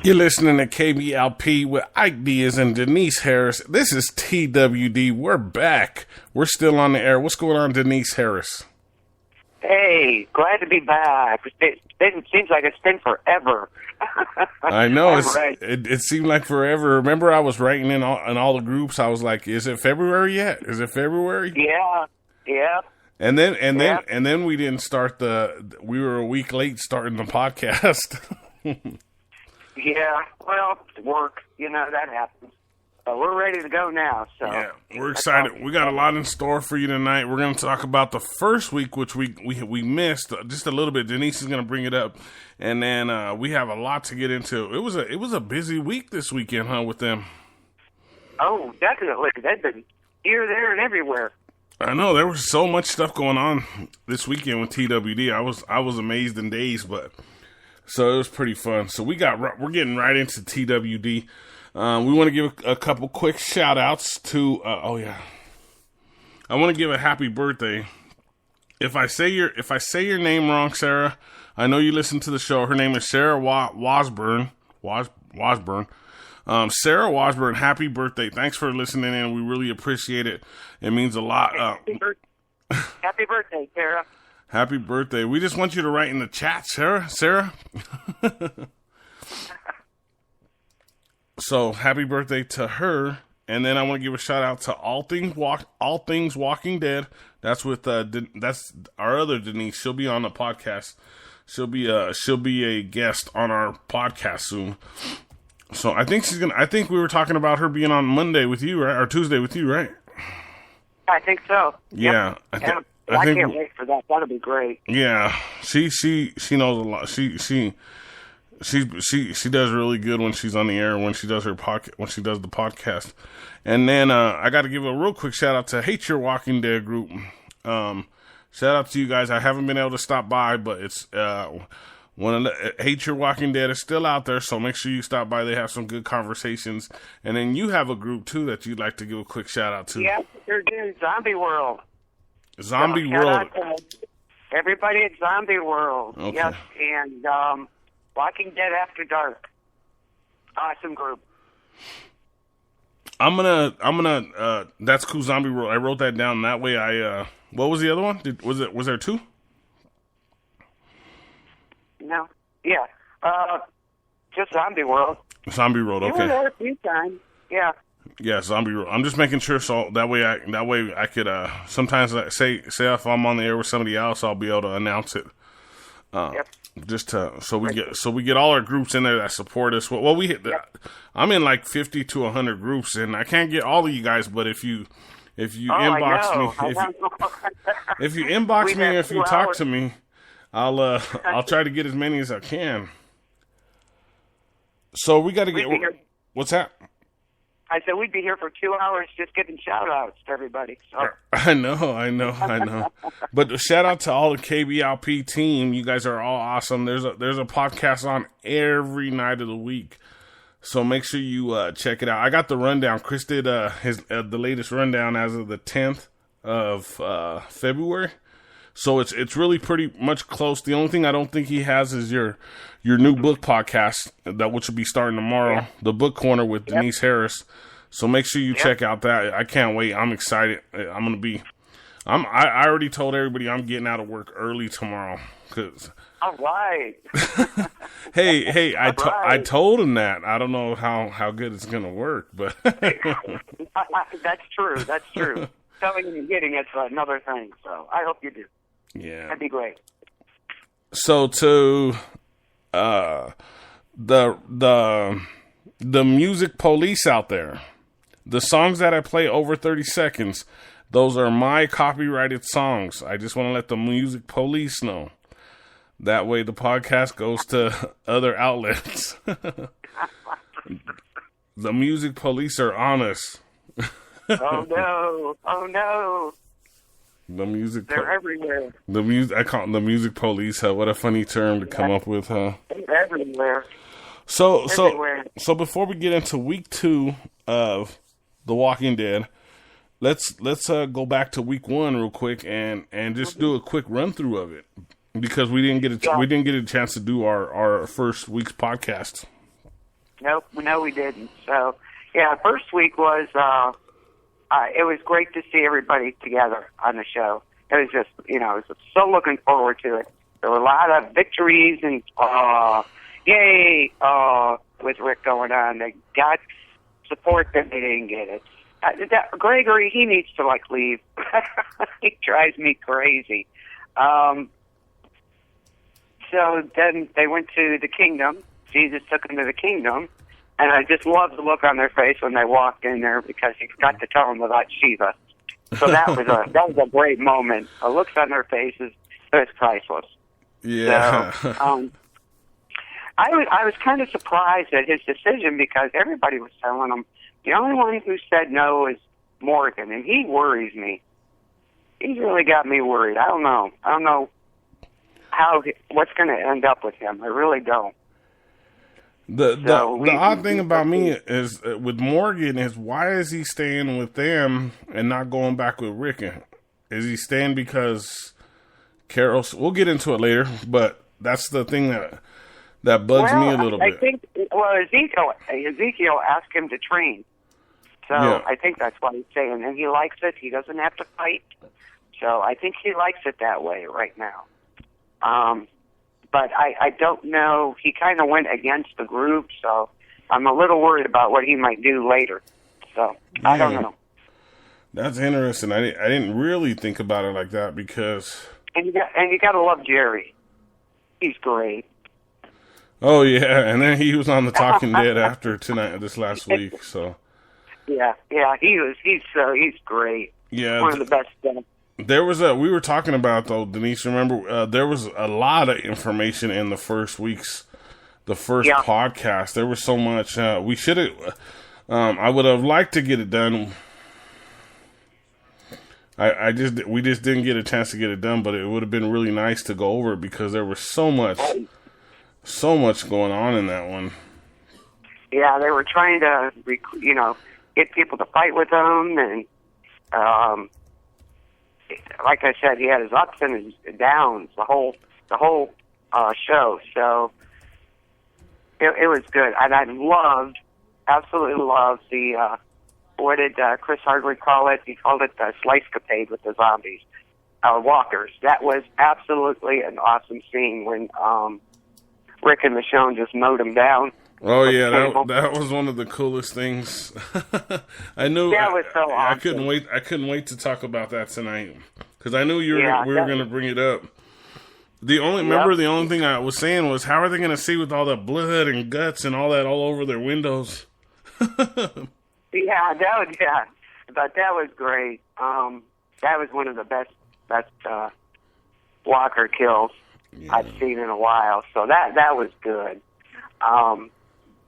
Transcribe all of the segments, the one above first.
You're listening to KBLP with Ike Diaz and Denise Harris. This is TWD. We're back. We're still on the air. What's going on, Denise Harris? Hey, glad to be back. It seems like it's been forever. I know. Right. It seemed like forever. Remember, I was writing in all the groups. I was like, "Is it February yet? Is it February?" Yeah. And then we didn't start we were a week late starting the podcast. Yeah, well, work, that happens. But we're ready to go now, so. Yeah, we're excited. We got a lot in store for you tonight. We're going to talk about the first week, which we missed just a little bit. Denise is going to bring it up. And then we have a lot to get into. It was a busy week this weekend, huh, with them? Oh, definitely. They've been here, there, and everywhere. I know. There was so much stuff going on this weekend with TWD. I was amazed in days, but... So it was pretty fun. So we're getting right into TWD. We want to give a couple quick shout outs to, I want to give a happy birthday. If I say your name wrong, Sarah, I know you listen to the show. Her name is Sarah Wasburn. Sarah Wasburn, happy birthday. Thanks for listening in. We really appreciate it. It means a lot. Happy birthday, Sarah. Happy birthday. We just want you to write in the chat, Sarah. So, happy birthday to her. And then I want to give a shout out to All Things Walking Dead. That's with that's our other Denise. She'll be on the podcast. She'll be a guest on our podcast soon. So, I think we were talking about her being on Monday with you, right? Or Tuesday with you, right? I think so. Yeah. Yep. I can't wait for that. That'll be great. Yeah, she knows a lot. She does really good when she's on the air, when she does the podcast. And then I got to give a real quick shout out to Hate Your Walking Dead group. Shout out to you guys. I haven't been able to stop by, but it's Hate Your Walking Dead is still out there, so make sure you stop by. They have some good conversations. And then you have a group too that you'd like to give a quick shout out to. Yeah, sure do. Zombie World. Zombie World. Everybody at Zombie World. Okay. Yes, and Walking Dead After Dark. Awesome group. I'm gonna that's cool, Zombie World. I wrote that down. That way what was the other one? Was there two? No. Yeah. Just Zombie World. Zombie World, okay. You were there a few times. Yeah. Yeah, Zombie World. I'm just making sure so that way I could sometimes say if I'm on the air with somebody else, I'll be able to announce it. Yep. Just so we get all our groups in there that support us. Well, we hit I'm in like 50 to 100 groups, and I can't get all of you guys. But if you inbox me, if you inbox me, or if you talk to me, I'll try to get as many as I can. So we got to get. What's that? I said we'd be here for 2 hours just giving shout-outs to everybody. So. I know. But shout out to all the KBLP team. You guys are all awesome. There's a podcast on every night of the week. So make sure you check it out. I got the rundown. Chris did the latest rundown as of the 10th of February. So it's really pretty much close. The only thing I don't think he has is your new book podcast which will be starting tomorrow. Yeah. The Book Corner with Denise Harris. So make sure you check out that. I can't wait. I'm excited. I already told everybody I'm getting out of work early tomorrow. All right. Hey, I told him that. I don't know how good it's gonna work, but that's true. Telling and getting it's another thing. So I hope you do. Yeah, that'd be great. So to the music police out there, the songs that I play over 30 seconds, those are my copyrighted songs. I just want to let the music police know. That way the podcast goes to other outlets. The music police are on us. Oh no. They're everywhere. I call them the music police. What a funny term to come up with, huh? They're everywhere. So before we get into week 2 of The Walking Dead, let's go back to week 1 real quick and just do a quick run through of it. because we didn't get a chance to do our first week's podcast. Nope, no, we didn't. So, yeah, first week was, it was great to see everybody together on the show. It was just, I was so looking forward to it. There were a lot of victories and, yay, with Rick going on. They got support that they didn't get it. Gregory, he needs to, leave. He drives me crazy. So then they went to the kingdom. Jesus took them to the kingdom. And I just loved the look on their face when they walked in there because he forgot to tell them about Shiva. So that was a great moment. The looks on their faces, it was priceless. Yeah. So, I was kind of surprised at his decision because everybody was telling him the only one who said no is Morgan, and he worries me. He's really got me worried. I don't know what's going to end up with him. I really don't. The odd thing about me is with Morgan is why is he staying with them and not going back with Rick? Is he staying because Carol's? We'll get into it later, but that's the thing that bugs me a little bit. I think Ezekiel asked him to train, so yeah. I think that's what he's saying, and he likes it. He doesn't have to fight, so I think he likes it that way right now. But I don't know. He kind of went against the group, so I'm a little worried about what he might do later. So yeah. I don't know. That's interesting. I didn't really think about it like that because. And you got to love Jerry. He's great. Oh yeah, and then he was on the Talking Dead after this last week. So. Yeah, he's great. Yeah, one of the best. There was we were talking about though, Denise. Remember, there was a lot of information in the first podcast. There was so much. We should have. I would have liked to get it done. We just didn't get a chance to get it done, but it would have been really nice to go over it because there was so much going on in that one. Yeah, they were trying to, get people to fight with them, and like I said, he had his ups and his downs the whole show. So it was good, and I absolutely loved the. What did Chris Hardwick call it? He called it the slice-capade with the zombies, walkers. That was absolutely an awesome scene when Rick and Michonne just mowed him down. Oh yeah, that was one of the coolest things. I knew that was so awesome. I couldn't wait to talk about that tonight because I knew we were going to bring it up. The only thing I was saying was, how are they going to see with all the blood and guts and all that all over their windows? Yeah, but that was great. That was one of the best walker kills I've seen in a while. So that was good.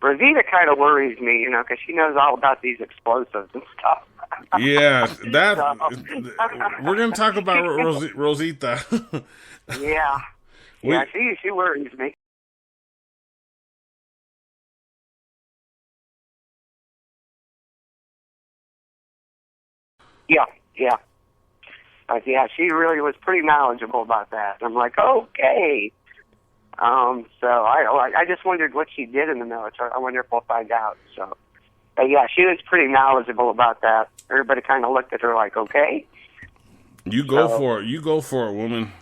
Rosita kind of worries me, because she knows all about these explosives and stuff. Yeah, we're going to talk about Rosita. Yeah, she worries me. Yeah. She really was pretty knowledgeable about that. I'm like, okay. So I just wondered what she did in the military. I wonder if we'll find out. So, but yeah, she was pretty knowledgeable about that. Everybody kind of looked at her like, okay. You go for it, woman.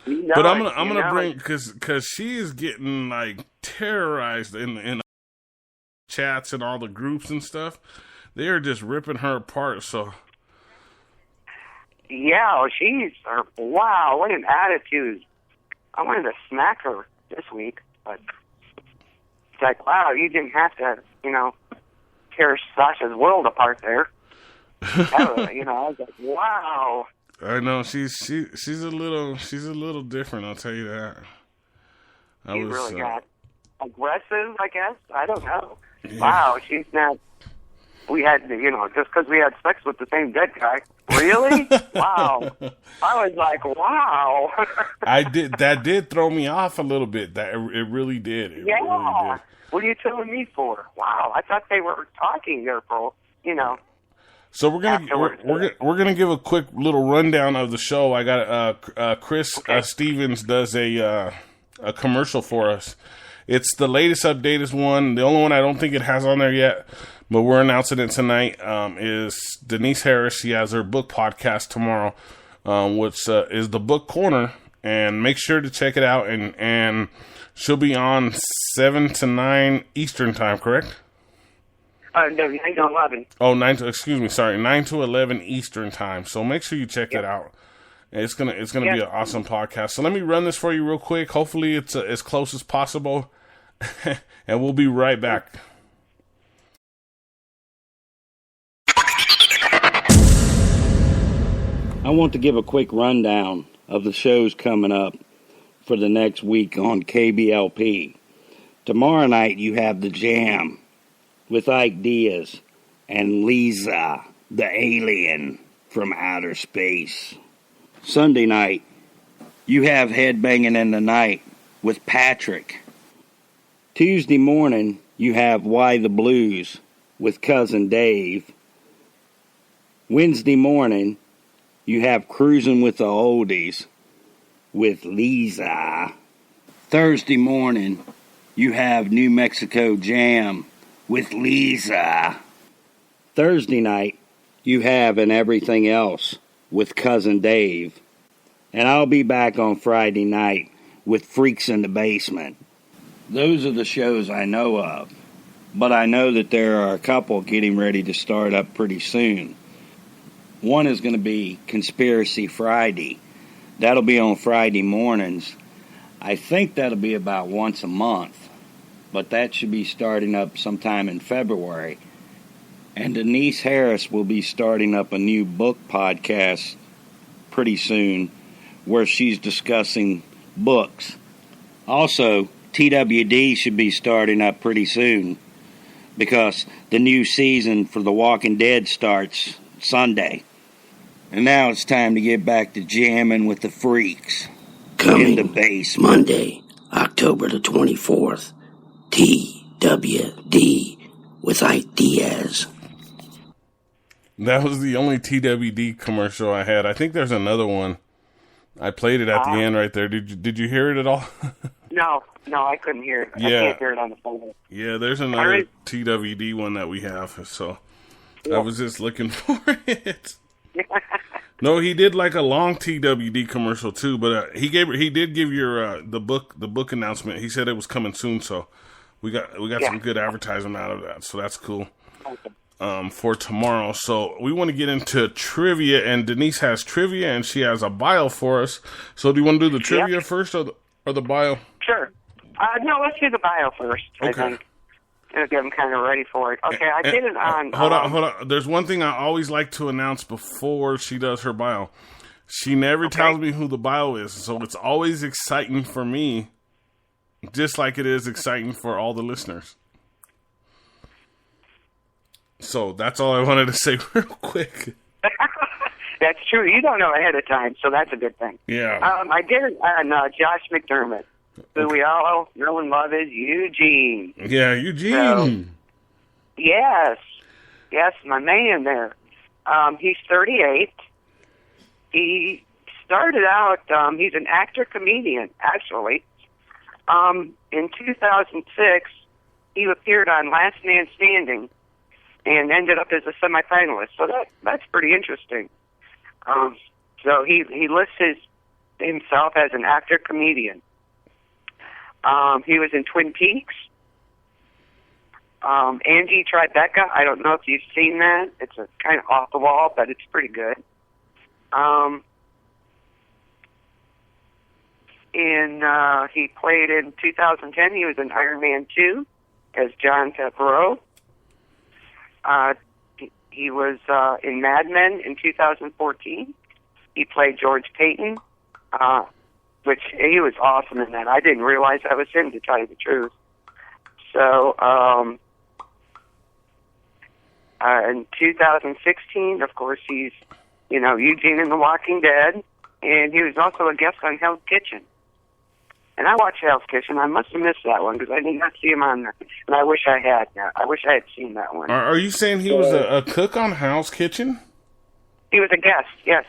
But I'm gonna bring because she is getting terrorized in chats and all the groups and stuff. They are just ripping her apart. So. Yeah, wow, what an attitude. I wanted to smack her this week, but it's like, wow, you didn't have to, tear Sasha's world apart there. I was like, wow. I know, she's a little different, I'll tell you that. She really got aggressive, I guess. I don't know. Yeah. Wow, she's not. We had, just because we had sex with the same dead guy. Really? Wow. I was like, wow. That did throw me off a little bit. That it really did. It really did. What are you telling me for? Wow. I thought they were talking there for, So we're gonna give a quick little rundown of the show. I got Chris Stevens does a commercial for us. It's the latest updated one. The only one I don't think it has on there yet, but we're announcing it tonight, is Denise Harris. She has her book podcast tomorrow, which is the Book Corner. And make sure to check it out. And she'll be on 7 to 9 Eastern time, correct? No, 9 to 11. Oh, 9 to 11 Eastern time. So make sure you check it out. It's gonna be an awesome podcast. So let me run this for you real quick. Hopefully it's as close as possible, and we'll be right back. I want to give a quick rundown of the shows coming up for the next week on KBLP. Tomorrow night you have The Jam with Ike Diaz and Lisa, the alien from outer space. Sunday night you have Headbanging in the Night with Patrick. Tuesday morning you have Why the Blues with Cousin Dave. Wednesday morning you have Cruising with the Oldies with Lisa. Thursday morning, you have New Mexico Jam with Lisa. Thursday night, you have And Everything Else with Cousin Dave. And I'll be back on Friday night with Freaks in the Basement. Those are the shows I know of. But I know that there are a couple getting ready to start up pretty soon. One is going to be Conspiracy Friday. That'll be on Friday mornings. I think that'll be about once a month. But that should be starting up sometime in February. And Denise Harris will be starting up a new book podcast pretty soon where she's discussing books. Also, TWD should be starting up pretty soon because the new season for The Walking Dead starts Sunday. And now it's time to get back to jamming with the freaks. Coming in the basement. Monday, October the 24th, TWD with Ike Diaz. That was the only TWD commercial I had. I think there's another one. I played it at the end right there. Did you hear it at all? No, I couldn't hear it. Yeah. I can't hear it on the phone. Yeah, there's another TWD one that we have. So I was just looking for it. No, he did like a long TWD commercial too, but he did give your the book announcement. He said it was coming soon, so we got some good advertisement out of that. So that's cool. For tomorrow. So we want to get into trivia, and Denise has trivia, and she has a bio for us. So do you want to do the trivia first or the bio? Sure. No, let's do the bio first. Okay. I think. It'll get them kind of ready for it. Okay, I did it on... Hold on. There's one thing I always like to announce before she does her bio. She never tells me who the bio is, so it's always exciting for me, just like it is exciting for all the listeners. So that's all I wanted to say real quick. That's true. You don't know ahead of time, so that's a good thing. Yeah. I did it on Josh McDermott, who we all know and love is Eugene. Yeah, Eugene. So, yes, my man there. He's 38. He started out, he's an actor-comedian, actually. In 2006, he appeared on Last Man Standing and ended up as a semifinalist. So that's pretty interesting. So he lists himself as an actor-comedian. He was in Twin Peaks. Angie Tribeca, I don't know if you've seen that. It's a kind of off the wall, but it's pretty good. He played in 2010. He was in Iron Man 2 as John Favreau. He was in Mad Men in 2014. He played George Payton, which he was awesome in that. I didn't realize that was him, to tell you the truth. So, in 2016, of course, he's, Eugene in The Walking Dead, and he was also a guest on Hell's Kitchen. And I watched Hell's Kitchen. I must have missed that one because I did not see him on there. And I wish I had. I wish I had seen that one. Are you saying he was a cook on Hell's Kitchen? He was a guest, yes.